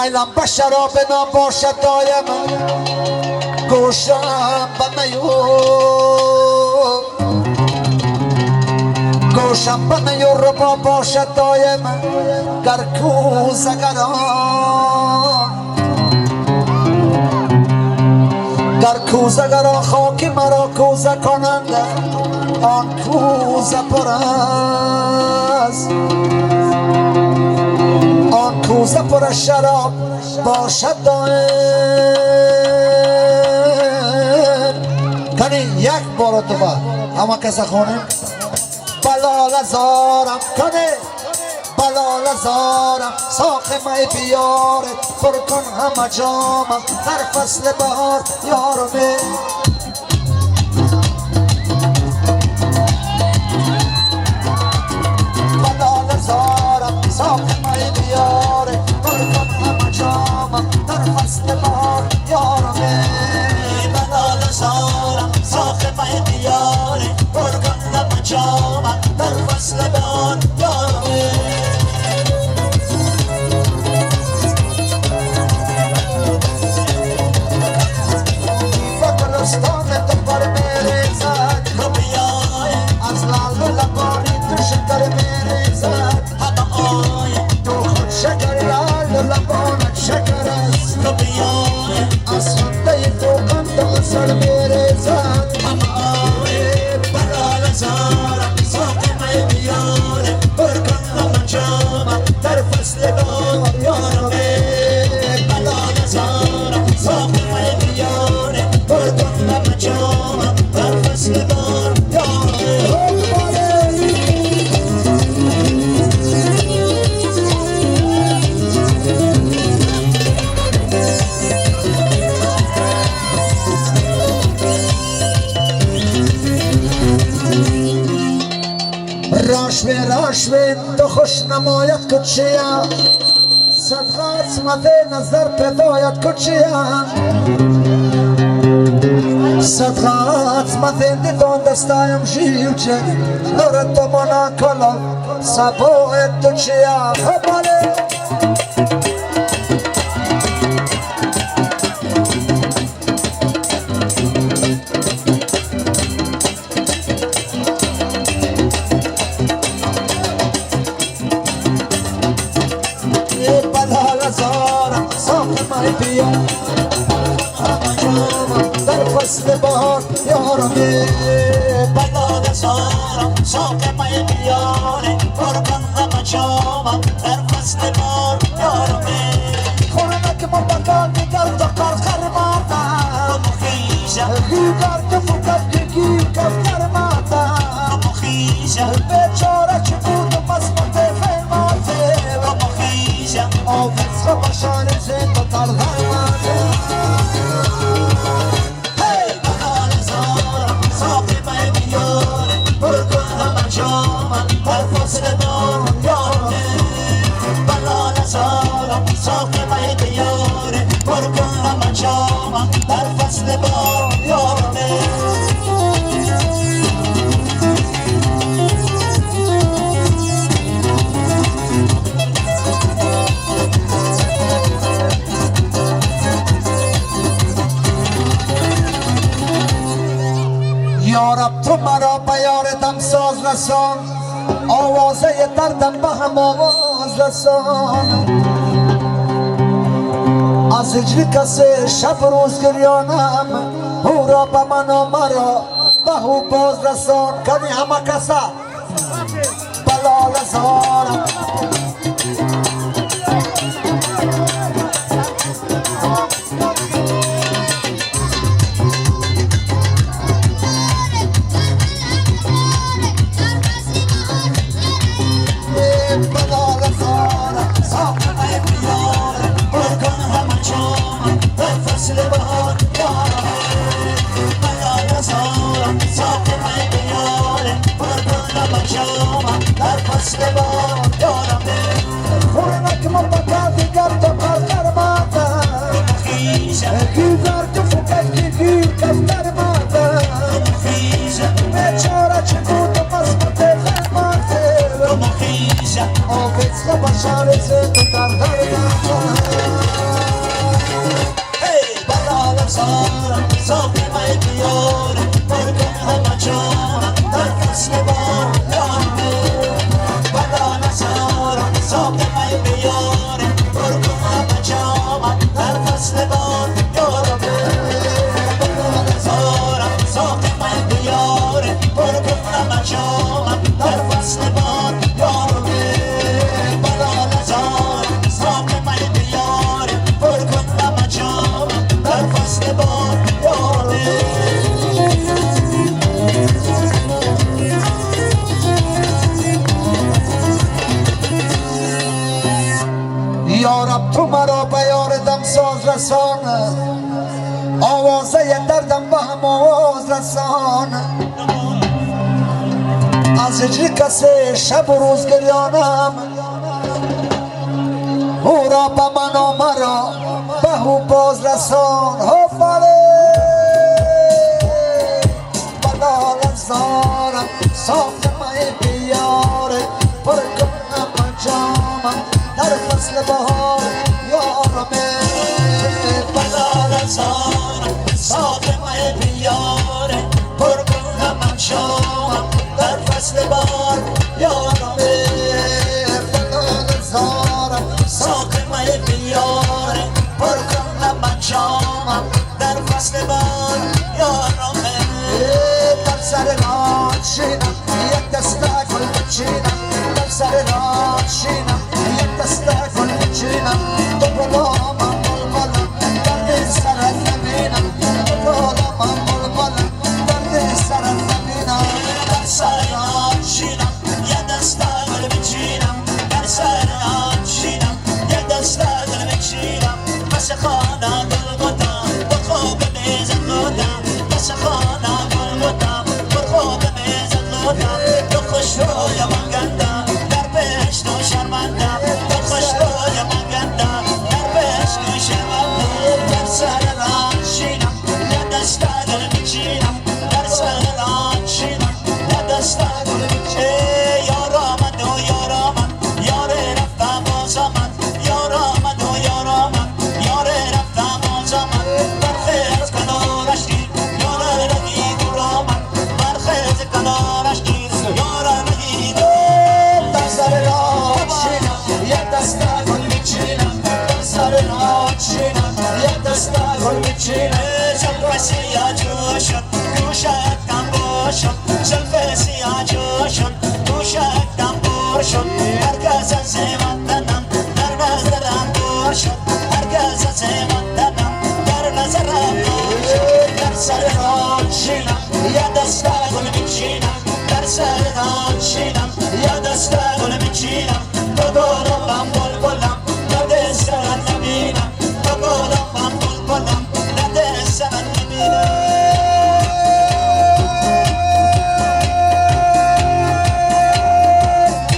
میلم به شراب نباشد دایم گوشم به میور گوشم به میور ربا باشد دایم گر کوزگران خاکی مرا کوزه کنند آن کوزه پر است آن کوزه پر شراب باشد دایم کنی یک بار تو با اما کسا خونیم بلال زارم کنی بلال زارم ساق می بیاره پر کن همه جامم در فصل بهار یارمه بلال زارم ساق می بیاره پر کن همه جامم در فصل بهار یارمه بلال زارم ساق می بیاره پر کن همه جامم در فصل بهار یارمه راشوی تو خوش نمایت کچیا صدقات مده نظر پیدایت کچیا صدقات مده دیدان دستایم جیوچه نور تو منا کلا سبایت تو چیا خباله در فصل بهار یارمه بلال زارم ساق می بیاره پر کن همه جامم در فصل بهار یارمه خورنک ما بکار دیگر تا کار خرماتم مخیزه گیگر که فکر گیر کفتر ماتم مخیزه بیچاره چه بود و مصمت خیماته مخیزه آفیز خبشان زید و تلغرماته در فصل بهار یارمه بلال زارم ساق می بیاره پر کن همه جامم در فصل بهار یارمه یارب تو مرا به یار دمساز رسان آوازه دردم به هم آواز رسان از هجری کسی شب روز گریانم او را به من و مرا به او باز رسان کنی همه کسا بلال زارم در فصل بهار یارمه خورنک ما بکر دیگر تو کار کرماتم گیگر تو فکر گیر کفتر ماتم بیچاره چه بود و مصمت خیماته آفیز خبشان زید و در در یارب تو مرا به یار دمساز رسان آوازه دردم به هم آواز رسان از هجر کسی شب و روز گریانم او را به من و مرا به او باز رسان بدال زارم صاف مای بیاره پر کنم جامم در فصل بهار یارمه بدال زارم صاف مای بیاره پر کنم جامم در فصل بهار یارمه بدال زارم صاف مای بیاره پر کنم جامم در فصل بهار یارمه در سر راه شینم یک دسته گل بچینم در سر راه شینم یک دسته گل بچینم تو بلامم بلبلم درد سرت نبینم تو بلامم بلبلم درد سرت نبینم در سر راه شینم یک دسته گل بچینم در سر راه شینم یک دسته گل بچینم بس خانه گل بودم با خوب میزد بودم بس خانه گل بودم تو خوش روی من گندم در بهشت و شرمندم تو خوش روی من گندم در بهشت و شرمندم در سر راه شینم یه دسته گل میچینم در سر راه شینم یه دسته گل میچینم یار آمد و یار آمد یار رفتم باز آمد یار آمد و یار آمد یار رفتم باز آمد برخیز کنارش گیر یار رگی دور آمد برخیز کنارش گیر سر راه چینم یک دسته گل میچینم در سر راه چینم یک دسته گل میچینم زلف سیاه جوشم گوشت کم باشم زلف سیاه جوشم گوشت کم باشم هرگز از وطنم در نظرم دور شد هرگز از وطنم در نظرم دور شد در سر راه چینم یک دسته گل میچینم در سر راه چینم یک دسته گل میچینم تو گلم بلبلم درد سرت نبینم تو گلم بلبلم درد سرت نبینم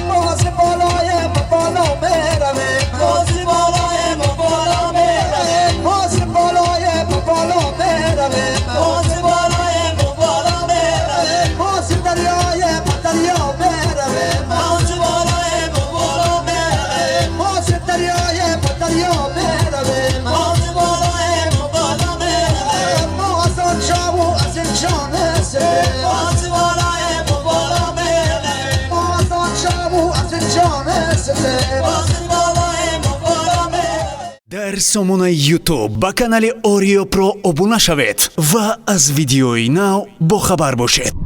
مازی بالای بالا میرویم مازی بالای بالا میرویم مازی بالای بالا میرویم مازی بالای بالا میرویم مازی دریای دریا میرویم مازی بالای بالا میرویم مازی دریای دریا میرویم مازی بالای بالا میرویم ما از آن شب و از این جان سریم مازی بالای بالا میرویم ما از آن شب و از این جان سریم مازی بالای بالا میرویم дар сомонаи ютуб ба канали Oreo Pro обуна шавед ва аз видеои нав бохабар бошед.